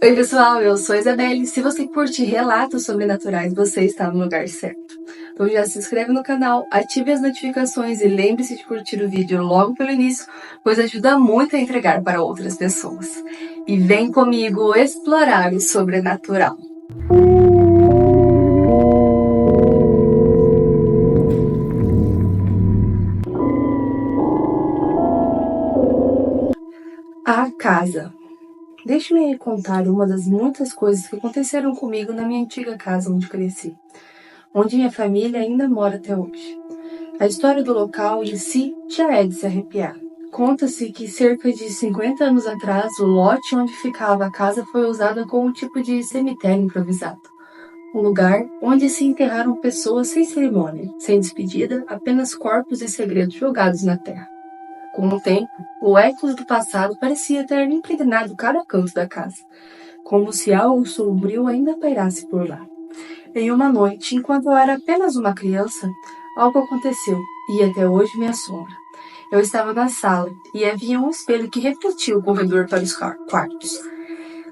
Oi, pessoal, eu sou a Isabelle. Se você curte relatos sobrenaturais, você está no lugar certo. Então já se inscreve no canal, ative as notificações e lembre-se de curtir o vídeo logo pelo início, pois ajuda muito a entregar para outras pessoas. E vem comigo explorar o sobrenatural. A casa. Deixe-me contar uma das muitas coisas que aconteceram comigo na minha antiga casa onde cresci, onde minha família ainda mora até hoje. A história do local em si já é de se arrepiar. Conta-se que cerca de 50 anos atrás, o lote onde ficava a casa foi usado como um tipo de cemitério improvisado. Um lugar onde se enterraram pessoas sem cerimônia, sem despedida, apenas corpos e segredos jogados na terra. Com o tempo, o eco do passado parecia ter impregnado cada canto da casa, como se algo sombrio ainda pairasse por lá. Em uma noite, enquanto eu era apenas uma criança, algo aconteceu e até hoje me assombra. Eu estava na sala e havia um espelho que refletia o corredor para os quartos.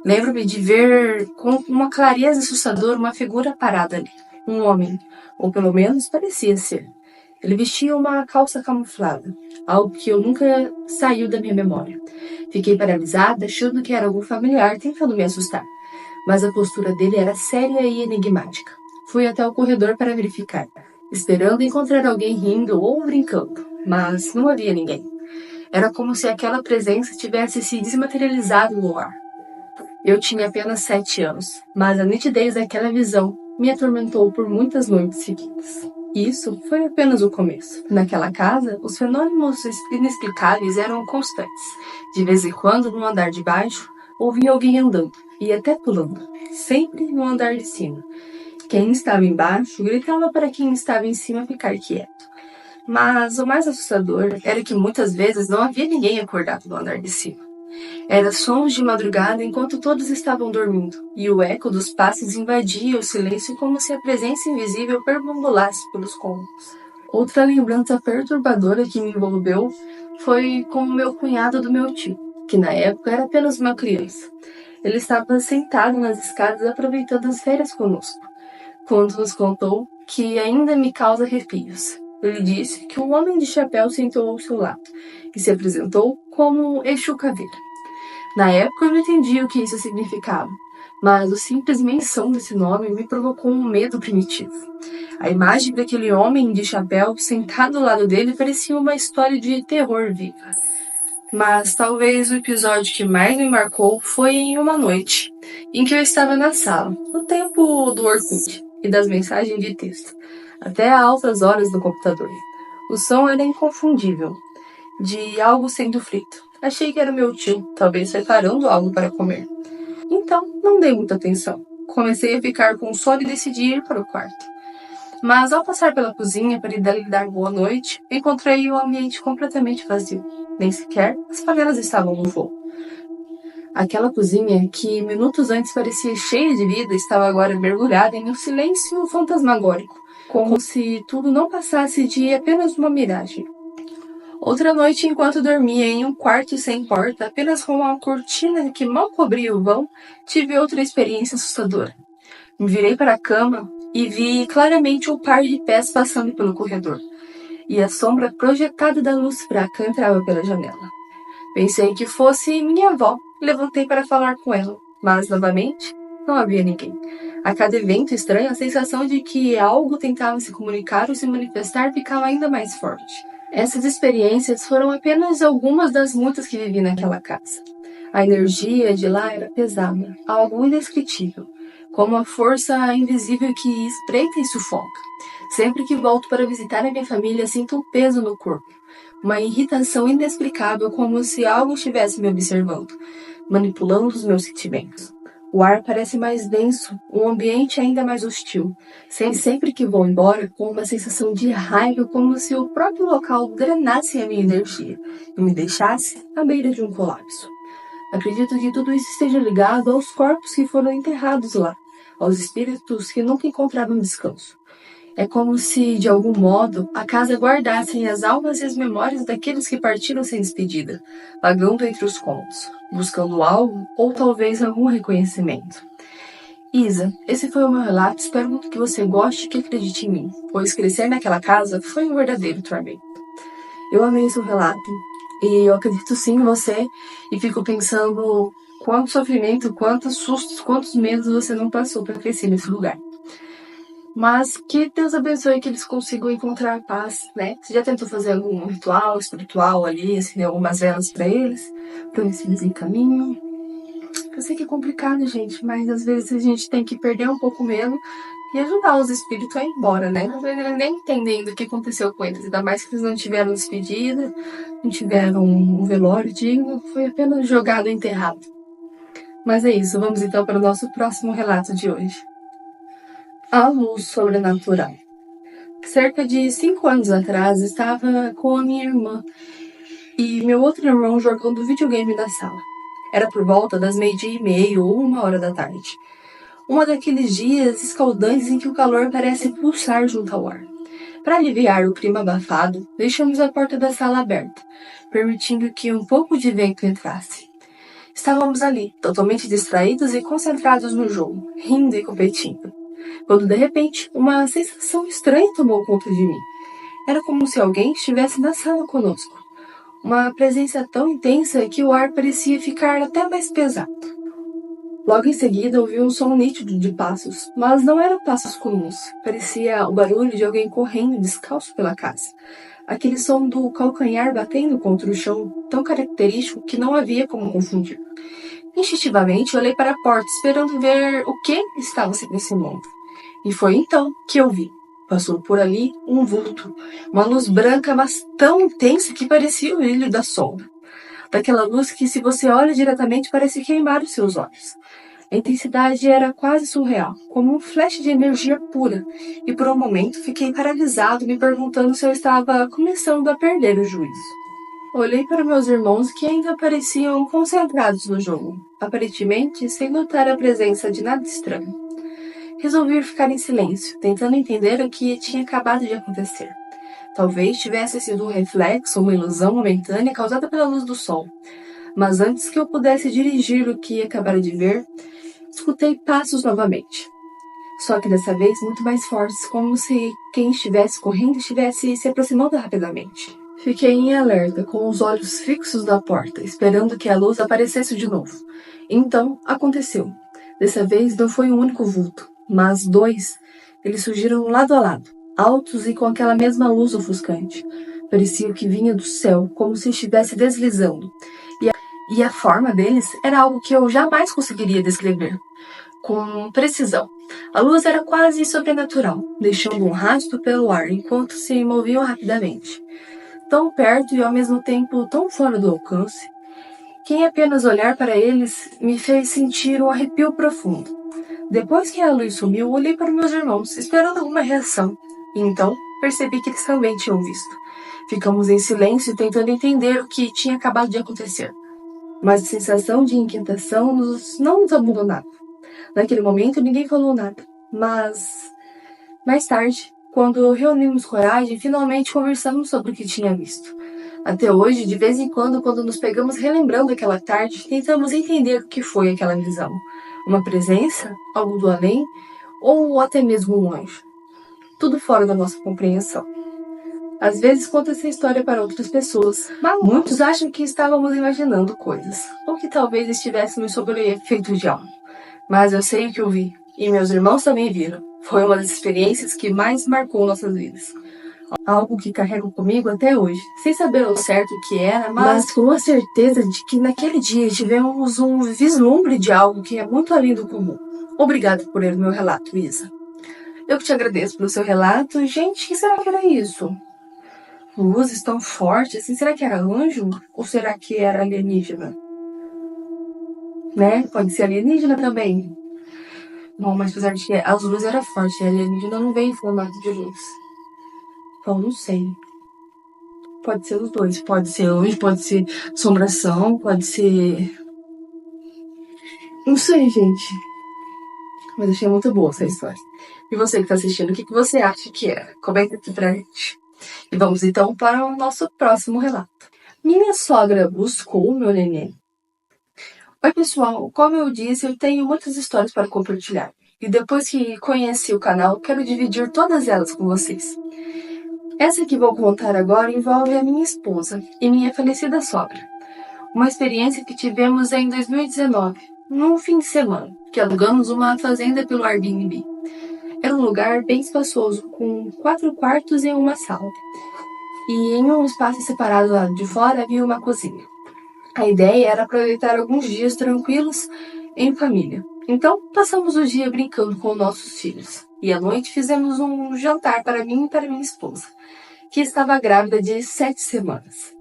Lembro-me de ver com uma clareza assustadora uma figura parada ali. Um homem, ou pelo menos parecia ser. Ele vestia uma calça camuflada, algo que eu nunca saiu da minha memória. Fiquei paralisada, achando que era algum familiar tentando me assustar, mas a postura dele era séria e enigmática. Fui até o corredor para verificar, esperando encontrar alguém rindo ou brincando, mas não havia ninguém. Era como se aquela presença tivesse se desmaterializado no ar. Eu tinha apenas 7 anos, mas a nitidez daquela visão me atormentou por muitas noites seguidas. Isso foi apenas o começo. Naquela casa, os fenômenos inexplicáveis eram constantes. De vez em quando, no andar de baixo, ouvia alguém andando e até pulando, sempre no andar de cima. Quem estava embaixo gritava para quem estava em cima ficar quieto. Mas o mais assustador era que muitas vezes não havia ninguém acordado no andar de cima. Era sons de madrugada enquanto todos estavam dormindo, e o eco dos passos invadia o silêncio como se a presença invisível perambulasse pelos cômodos. Outra lembrança perturbadora que me envolveu foi com o meu cunhado do meu tio, que na época era apenas uma criança. Ele estava sentado nas escadas aproveitando as férias conosco, quando nos contou que ainda me causa arrepios. Ele disse que um homem de chapéu sentou ao seu lado e se apresentou como Exu Caveira. Na época eu não entendi o que isso significava, mas a simples menção desse nome me provocou um medo primitivo. A imagem daquele homem de chapéu sentado ao lado dele parecia uma história de terror viva. Mas talvez o episódio que mais me marcou foi em uma noite, em que eu estava na sala, no tempo do Orkut e das mensagens de texto, até a altas horas no computador. O som era inconfundível, de algo sendo frito. Achei que era meu tio, talvez preparando algo para comer. Então, não dei muita atenção. Comecei a ficar com sono e decidi ir para o quarto. Mas ao passar pela cozinha para lhe dar boa noite, encontrei o ambiente completamente vazio. Nem sequer as panelas estavam no fogo. Aquela cozinha, que minutos antes parecia cheia de vida, estava agora mergulhada em um silêncio fantasmagórico, como se tudo não passasse de apenas uma miragem. Outra noite, enquanto dormia em um quarto sem porta, apenas com uma cortina que mal cobria o vão, tive outra experiência assustadora. Me virei para a cama e vi claramente um par de pés passando pelo corredor, e a sombra projetada da luz fraca entrava pela janela. Pensei que fosse minha avó e levantei para falar com ela, mas, novamente, não havia ninguém. A cada evento estranho, a sensação de que algo tentava se comunicar ou se manifestar ficava ainda mais forte. Essas experiências foram apenas algumas das muitas que vivi naquela casa. A energia de lá era pesada, algo indescritível, como a força invisível que espreita e sufoca. Sempre que volto para visitar a minha família, sinto um peso no corpo, uma irritação inexplicável, como se algo estivesse me observando, manipulando os meus sentimentos. O ar parece mais denso, o ambiente ainda mais hostil. Sempre que vou embora, com uma sensação de raiva, como se o próprio local drenasse a minha energia e me deixasse à beira de um colapso. Acredito que tudo isso esteja ligado aos corpos que foram enterrados lá, aos espíritos que nunca encontraram descanso. É como se, de algum modo, a casa guardasse as almas e as memórias daqueles que partiram sem despedida, vagando entre os contos, buscando algo ou talvez algum reconhecimento. Isa, esse foi o meu relato, espero muito que você goste e que acredite em mim, pois crescer naquela casa foi um verdadeiro tormento. Eu amei seu relato, e eu acredito sim em você, e fico pensando quanto sofrimento, quantos sustos, quantos medos você não passou para crescer nesse lugar. Mas que Deus abençoe que eles consigam encontrar paz, né? Você já tentou fazer algum ritual espiritual ali, acender algumas velas para eles ver se eles encaminham? Eu sei que é complicado, gente, mas às vezes a gente tem que perder um pouco o medo e ajudar os espíritos a ir embora, né? Não eles nem entendendo o que aconteceu com eles, ainda mais que eles não tiveram despedida, não tiveram um velório digno, foi apenas jogado e enterrado. Mas é isso, vamos então para o nosso próximo relato de hoje. A luz sobrenatural. Cerca de 5 anos atrás, estava com a minha irmã e meu outro irmão jogando videogame na sala. Era por volta das 12:30 ou 1 hora da tarde. Um daqueles dias escaldantes em que o calor parece pulsar junto ao ar. Para aliviar o clima abafado, deixamos a porta da sala aberta, permitindo que um pouco de vento entrasse. Estávamos ali, totalmente distraídos e concentrados no jogo, rindo e competindo. Quando de repente, uma sensação estranha tomou conta de mim. Era como se alguém estivesse na sala conosco. Uma presença tão intensa que o ar parecia ficar até mais pesado. Logo em seguida, ouvi um som nítido de passos, mas não eram passos comuns. Parecia o barulho de alguém correndo descalço pela casa. Aquele som do calcanhar batendo contra o chão, tão característico que não havia como confundir. Instintivamente, olhei para a porta, esperando ver o que estava se aproximando. E foi então que eu vi. Passou por ali um vulto, uma luz branca, mas tão intensa que parecia o brilho da sombra. Daquela luz que, se você olha diretamente, parece queimar os seus olhos. A intensidade era quase surreal, como um flash de energia pura, e por um momento fiquei paralisado, me perguntando se eu estava começando a perder o juízo. Olhei para meus irmãos que ainda pareciam concentrados no jogo, aparentemente sem notar a presença de nada estranho. Resolvi ficar em silêncio, tentando entender o que tinha acabado de acontecer. Talvez tivesse sido um reflexo, uma ilusão momentânea causada pela luz do sol. Mas antes que eu pudesse dirigir o que acabara de ver, escutei passos novamente. Só que dessa vez muito mais fortes, como se quem estivesse correndo estivesse se aproximando rapidamente. Fiquei em alerta, com os olhos fixos na porta, esperando que a luz aparecesse de novo. Então, aconteceu. Dessa vez não foi um único vulto, mas 2. Eles surgiram lado a lado, altos e com aquela mesma luz ofuscante. Parecia que vinha do céu, como se estivesse deslizando. E a forma deles era algo que eu jamais conseguiria descrever com precisão. A luz era quase sobrenatural, deixando um rastro pelo ar enquanto se moviam rapidamente. Tão perto e ao mesmo tempo tão fora do alcance, que em apenas olhar para eles me fez sentir um arrepio profundo. Depois que a luz sumiu, olhei para meus irmãos, esperando alguma reação. E então, percebi que eles também tinham visto. Ficamos em silêncio, tentando entender o que tinha acabado de acontecer. Mas a sensação de inquietação não nos abandonava. Naquele momento, ninguém falou nada. Mas, mais tarde, quando reunimos coragem, finalmente conversamos sobre o que tinha visto. Até hoje, de vez em quando nos pegamos relembrando aquela tarde, tentamos entender o que foi aquela visão. Uma presença? Algo do além? Ou até mesmo um anjo? Tudo fora da nossa compreensão. Às vezes conto essa história para outras pessoas, mas muitos acham que estávamos imaginando coisas, ou que talvez estivéssemos sob o efeito de algo. Mas eu sei o que eu vi, e meus irmãos também viram. Foi uma das experiências que mais marcou nossas vidas. Algo que carrego comigo até hoje, sem saber ao certo o que era, mas com a certeza de que naquele dia tivemos um vislumbre de algo que é muito além do comum. Obrigada por ler meu relato, Isa. Eu que te agradeço pelo seu relato. Gente, o que será que era isso? Luzes tão fortes assim, será que era anjo? Ou será que era alienígena? Né? Pode ser alienígena também. Bom, mas apesar de que as luzes eram fortes, a alienígena não veio em formato de luz. Então, não sei. Pode ser os dois. Pode ser anjo, pode ser assombração, pode ser... Não sei, gente. Mas achei muito boa essa história. E você que está assistindo, o que você acha que era? Comenta aqui pra gente. E vamos então para o nosso próximo relato. Minha sogra buscou o meu neném. Oi pessoal, como eu disse, eu tenho muitas histórias para compartilhar. E depois que conheci o canal, quero dividir todas elas com vocês. Essa que vou contar agora envolve a minha esposa e minha falecida sogra. Uma experiência que tivemos em 2019, num fim de semana, que alugamos uma fazenda pelo Airbnb. Era um lugar bem espaçoso, com 4 quartos e uma sala. E em um espaço separado lá de fora havia uma cozinha. A ideia era aproveitar alguns dias tranquilos em família. Então, passamos o dia brincando com nossos filhos. E à noite fizemos um jantar para mim e para minha esposa, que estava grávida de 7 semanas.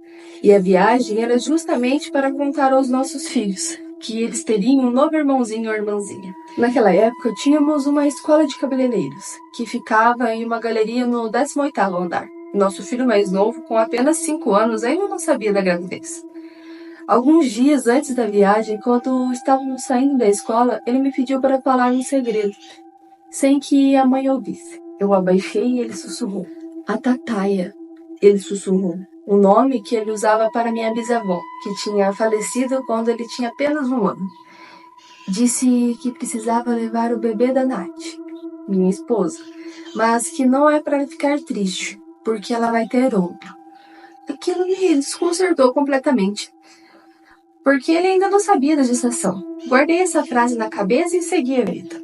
E a viagem era justamente para contar aos nossos filhos que eles teriam um novo irmãozinho ou irmãzinha. Naquela época, tínhamos uma escola de cabeleireiros, que ficava em uma galeria no 18º andar. Nosso filho mais novo, com apenas 5 anos, ainda não sabia da gravidez. Alguns dias antes da viagem, quando estávamos saindo da escola, ele me pediu para falar um segredo, sem que a mãe ouvisse. Eu abaixei e ele sussurrou. A Tataia, ele sussurrou. O nome que ele usava para minha bisavó, que tinha falecido quando ele tinha apenas 1 ano. Disse que precisava levar o bebê da Nath, minha esposa, mas que não é para ficar triste, porque ela vai ter outro. Aquilo me desconcertou completamente, porque ele ainda não sabia da gestação. Guardei essa frase na cabeça e segui a vida.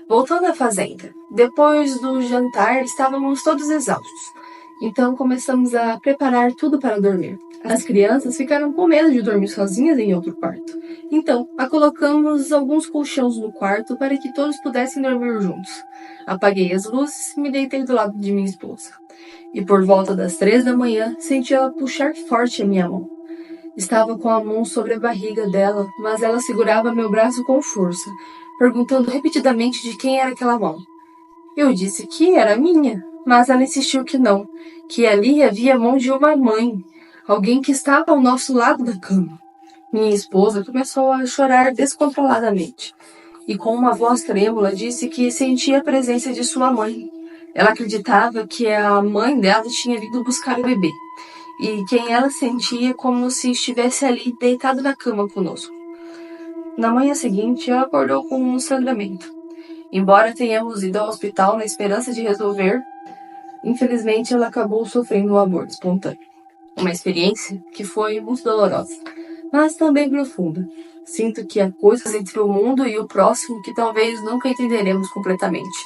Voltando à fazenda, depois do jantar estávamos todos exaustos, então começamos a preparar tudo para dormir. As crianças ficaram com medo de dormir sozinhas em outro quarto, então colocamos alguns colchões no quarto para que todos pudessem dormir juntos. Apaguei as luzes e me deitei do lado de minha esposa. E por volta das 3 da manhã, senti ela puxar forte a minha mão. Estava com a mão sobre a barriga dela, mas ela segurava meu braço com força, perguntando repetidamente de quem era aquela mão. Eu disse que era minha, mas ela insistiu que não, que ali havia a mão de uma mãe, alguém que estava ao nosso lado da cama. Minha esposa começou a chorar descontroladamente, e com uma voz trêmula disse que sentia a presença de sua mãe. Ela acreditava que a mãe dela tinha vindo buscar o bebê, e quem ela sentia como se estivesse ali deitado na cama conosco. Na manhã seguinte, ela acordou com um sangramento. Embora tenhamos ido ao hospital na esperança de resolver, infelizmente ela acabou sofrendo um aborto espontâneo. Uma experiência que foi muito dolorosa, mas também profunda. Sinto que há coisas entre o mundo e o próximo que talvez nunca entenderemos completamente.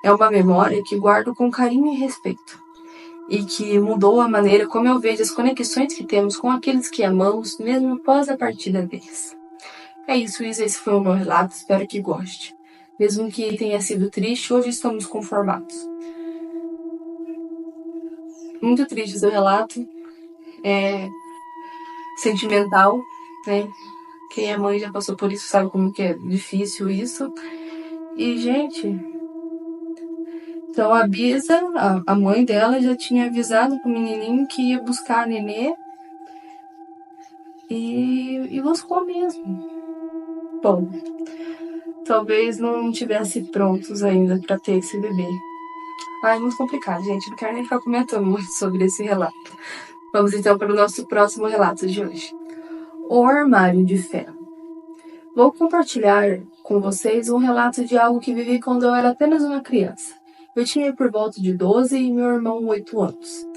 É uma memória que guardo com carinho e respeito, e que mudou a maneira como eu vejo as conexões que temos com aqueles que amamos, mesmo após a partida deles. É isso, Isa, esse foi o meu relato, espero que goste. Mesmo que tenha sido triste, hoje estamos conformados. Muito triste o seu relato, é sentimental, né? Quem é mãe já passou por isso, sabe como que é difícil isso. E, gente, então a Bisa, a mãe dela, já tinha avisado pro menininho que ia buscar a nenê e buscou mesmo. Bom, talvez não tivesse prontos ainda para ter esse bebê. É muito complicado, gente. Não quero nem ficar comentando muito sobre esse relato. Vamos então para o nosso próximo relato de hoje. O armário de ferro. Vou compartilhar com vocês um relato de algo que vivi quando eu era apenas uma criança. Eu tinha por volta de 12 e meu irmão 8 anos.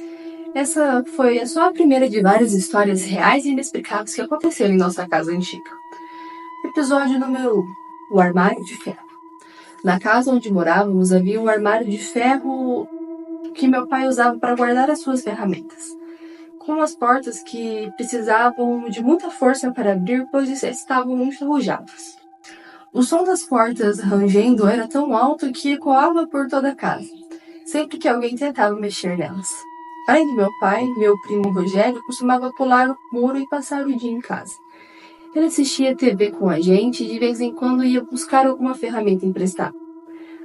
Essa foi só a primeira de várias histórias reais e inexplicáveis que aconteceram em nossa casa antiga. Episódio número 1. O armário de ferro. Na casa onde morávamos havia um armário de ferro que meu pai usava para guardar as suas ferramentas, com as portas que precisavam de muita força para abrir, pois estavam enferrujadas. O som das portas rangendo era tão alto que ecoava por toda a casa, sempre que alguém tentava mexer nelas. Além do meu pai, meu primo Rogério costumava pular o muro e passar o dia em casa. Ele assistia TV com a gente e de vez em quando ia buscar alguma ferramenta emprestada.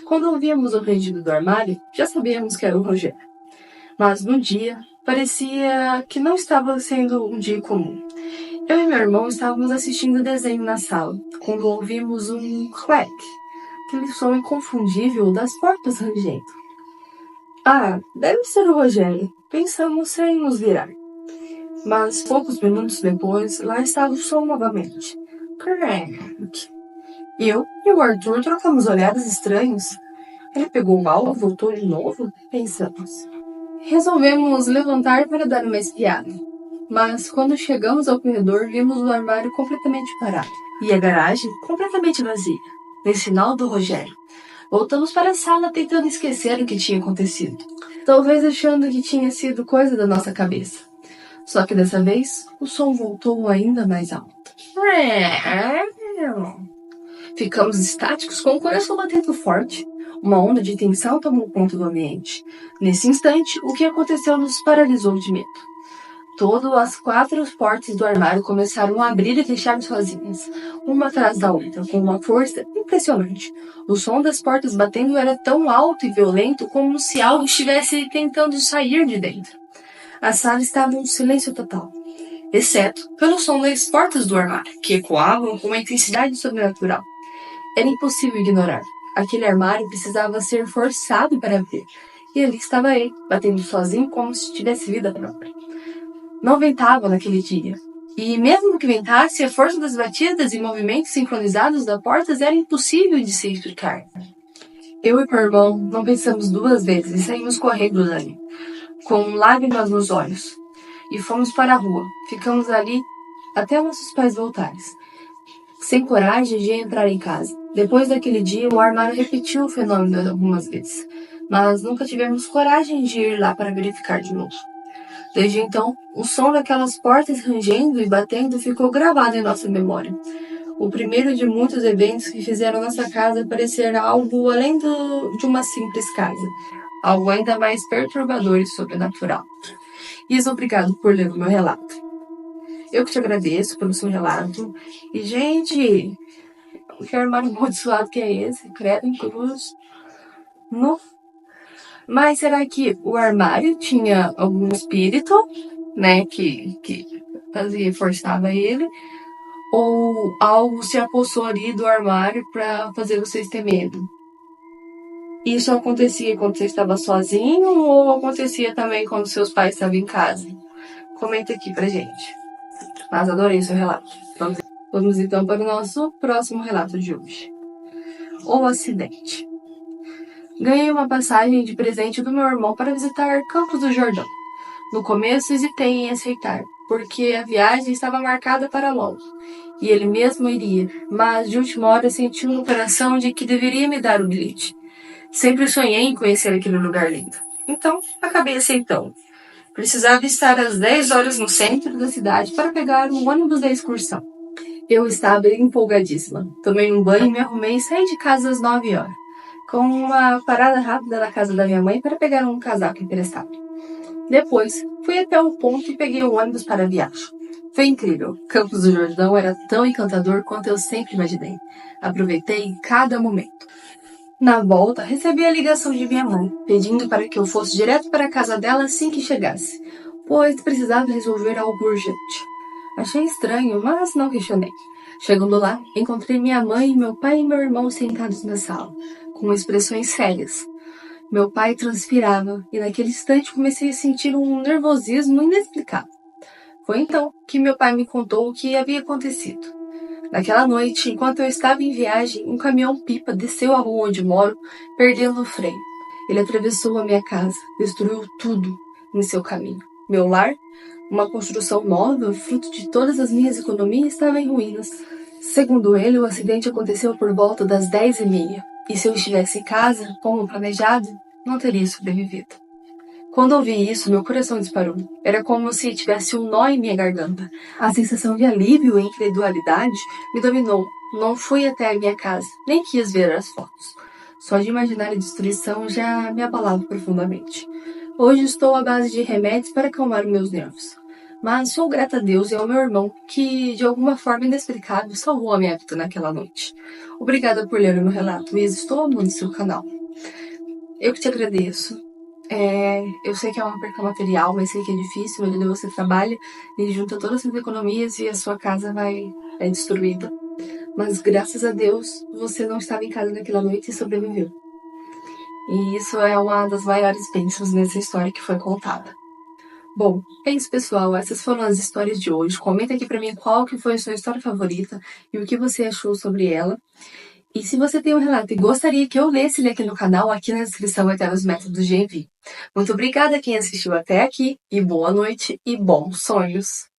Quando ouvíamos o rangido do armário, já sabíamos que era o Rogério. Mas no dia, parecia que não estava sendo um dia comum. Eu e meu irmão estávamos assistindo desenho na sala, quando ouvimos um clack. aquele som inconfundível das portas rangendo. Ah, deve ser o Rogério, pensamos sem nos virar. Mas poucos minutos depois, lá estava o som novamente. Crack! Eu e o Arthur trocamos olhares estranhos. Ele pegou o alvo e voltou de novo? Pensamos. Resolvemos levantar para dar uma espiada. Mas quando chegamos ao corredor, vimos o armário completamente parado. E a garagem completamente vazia. Nem sinal do Rogério. Voltamos para a sala tentando esquecer o que tinha acontecido. Talvez achando que tinha sido coisa da nossa cabeça. Só que dessa vez, o som voltou ainda mais alto. Ficamos estáticos com o coração batendo forte. Uma onda de tensão tomou conta do ambiente. Nesse instante, o que aconteceu nos paralisou de medo. Todas as 4 portas do armário começaram a abrir e fechar sozinhas, uma atrás da outra, com uma força impressionante. O som das portas batendo era tão alto e violento como se algo estivesse tentando sair de dentro. A sala estava em um silêncio total, exceto pelo som das portas do armário, que ecoavam com uma intensidade sobrenatural. Era impossível ignorar. Aquele armário precisava ser forçado para abrir. E ali estava ele, batendo sozinho como se tivesse vida própria. Não ventava naquele dia. E mesmo que ventasse, a força das batidas e movimentos sincronizados das portas era impossível de se explicar. Eu e meu irmão não pensamos 2 vezes e saímos correndo dali, com lágrimas nos olhos. E fomos para a rua. Ficamos ali até nossos pais voltarem, sem coragem de entrar em casa. Depois daquele dia, o armário repetiu o fenômeno algumas vezes, mas nunca tivemos coragem de ir lá para verificar de novo. Desde então, o som daquelas portas rangendo e batendo ficou gravado em nossa memória. O primeiro de muitos eventos que fizeram nossa casa parecer algo além de uma simples casa. Algo ainda mais perturbador e sobrenatural. Isa, obrigado por ler o meu relato. Eu que te agradeço pelo seu relato. E, gente, que armário amaldiçoado que é esse? Credo em cruz. No. Mas será que o armário tinha algum espírito, né, que forçava ele? Ou algo se apossou ali do armário para fazer vocês ter medo? Isso acontecia quando você estava sozinho ou acontecia também quando seus pais estavam em casa? Comenta aqui pra gente. Mas adorei seu relato. Vamos então para o nosso próximo relato de hoje. O acidente. Ganhei uma passagem de presente do meu irmão para visitar Campos do Jordão. No começo hesitei em aceitar, porque a viagem estava marcada para logo. E ele mesmo iria, mas de última hora senti no coração de que deveria me dar o bilhete. Sempre sonhei em conhecer aquele lugar lindo. Então, acabei aceitando. Precisava estar às 10 horas no centro da cidade para pegar o ônibus da excursão. Eu estava empolgadíssima. Tomei um banho, me arrumei e saí de casa às 9 horas, com uma parada rápida na casa da minha mãe para pegar um casaco emprestado. Depois, fui até o ponto e peguei o ônibus para a viagem. Foi incrível. Campos do Jordão era tão encantador quanto eu sempre imaginei. Aproveitei cada momento. Na volta, recebi a ligação de minha mãe, pedindo para que eu fosse direto para a casa dela assim que chegasse, pois precisava resolver algo urgente. Achei estranho, mas não questionei. Chegando lá, encontrei minha mãe, meu pai e meu irmão sentados na sala, com expressões sérias. Meu pai transpirava e naquele instante comecei a sentir um nervosismo inexplicável. Foi então que meu pai me contou o que havia acontecido. Naquela noite, enquanto eu estava em viagem, um caminhão-pipa desceu a rua onde moro, perdendo o freio. Ele atravessou a minha casa, destruiu tudo em seu caminho. Meu lar, uma construção nova, fruto de todas as minhas economias, estava em ruínas. Segundo ele, o acidente aconteceu por volta das 10h30. E se eu estivesse em casa, como planejado, não teria sobrevivido. Quando ouvi isso, meu coração disparou. Era como se tivesse um nó em minha garganta. A sensação de alívio e incredulidade me dominou. Não fui até a minha casa, nem quis ver as fotos. Só de imaginar a destruição já me abalava profundamente. Hoje estou à base de remédios para acalmar meus nervos. Mas sou grata a Deus e ao meu irmão, que, de alguma forma inexplicável, salvou a minha vida naquela noite. Obrigada por ler o meu relato e estou amando seu canal. Eu que te agradeço. Eu sei que é uma perca material, mas sei que é difícil, onde você trabalha e junta todas as economias e a sua casa vai destruída. mas graças a Deus você não estava em casa naquela noite e sobreviveu. E isso é uma das maiores bênçãos nessa história que foi contada. Bom, é isso, pessoal. Essas foram as histórias de hoje. Comenta aqui pra mim qual que foi a sua história favorita e o que você achou sobre ela. E se você tem um relato e gostaria que eu lesse ele aqui no canal, aqui na descrição vai ter os métodos de envio. Muito obrigada a quem assistiu até aqui, e boa noite e bons sonhos!